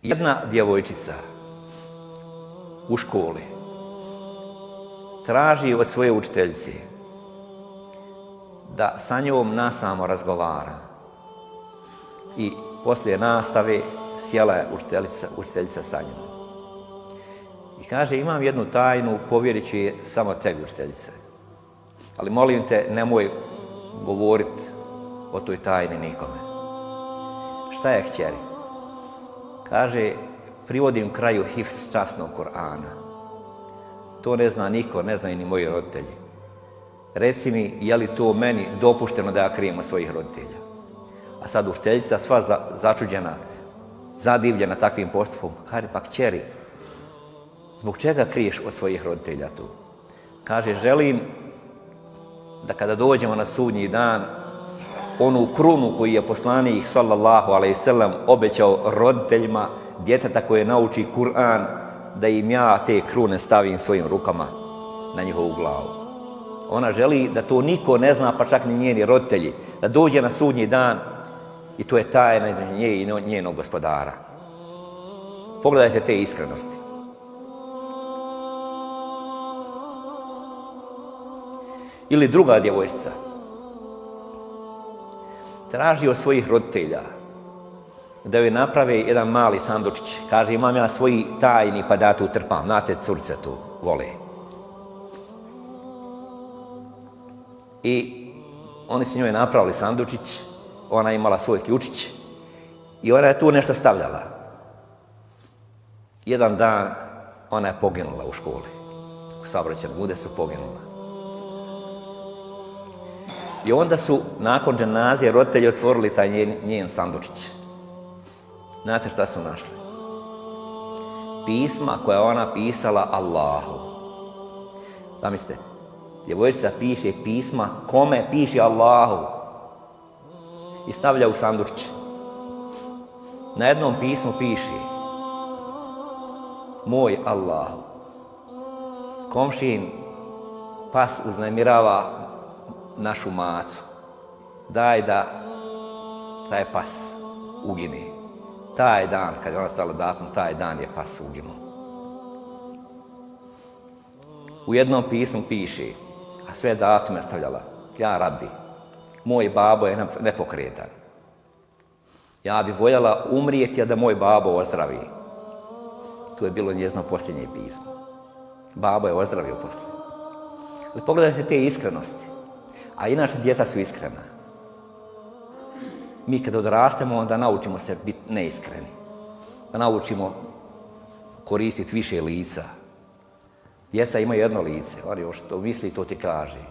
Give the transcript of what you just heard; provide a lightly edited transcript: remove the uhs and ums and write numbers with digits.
Jedna djevojčica u školi traži od svoje učiteljice da sa njom nasamo razgovara. I poslije nastave sjela je učiteljica sa njom. I kaže, imam jednu tajnu, povjerit ću je samo tebi, učiteljice. Ali molim te, nemoj govoriti o toj tajni nikome. Šta je, kćeri? Kaže, privodim kraju hifz časnog Kur'ana. To ne zna niko, ne znaju ni moji roditelji. Reci mi, je li to meni dopušteno da ja krijem od svojih roditelja? A sad učiteljica sva začuđena, zadivljena takvim postupom, kaže, pa kćeri, zbog čega kriješ od svojih roditelja tu? Kaže, želim da kada dođemo na sudnji dan, onu krunu koju je poslanik sallallahu alejhi ve sellem obećao roditeljima djeteta koje nauči Kur'an, da im ja te krune stavim svojim rukama na njihovu glavu. Ona želi da to niko ne zna, pa čak ni njeni roditelji, da dođe na sudnji dan i to je tajna nje i njenog gospodara. Pogledajte te iskrenosti. Ili druga djevojčica traži od svojih roditelja da joj naprave jedan mali sandučić. Kaže, imam ja svoji tajni pa da tu trpam. Znate, curice tu vole. I oni su njoj napravili sandučić, ona je imala svoj ključić i ona je tu nešto stavljala. Jedan dan ona je poginula u školi. U saobraćajnom udesu poginula. I onda su, nakon dženazije, roditelji otvorili taj njen sandučić. Znate šta su našli? Pisma koja ona pisala Allahu. Zamislite, djevojčica piše pisma, kome piše Allahu? I stavlja u sandučić. Na jednom pismu piše moj Allahu. Komšin pas uznemirava našu macu. Daj da taj pas ugine. Taj dan, kad je ona stavila datum, taj dan je pas uginuo. U jednom pismu piše, a sve datume stavljala, ja Rabbi, moj babo je nepokretan. Ja bi voljela umrijeti, a da moj babo ozdravi. To je bilo njezino posljednje pismo. Babo je ozdravio poslije. Ali pogledajte te iskrenosti. A inače, djeca su iskrena. Mi kad odrastemo, onda naučimo se biti neiskreni. Da naučimo koristiti više lica. Djeca imaju jedno lice. Oni što misli, to ti kaže.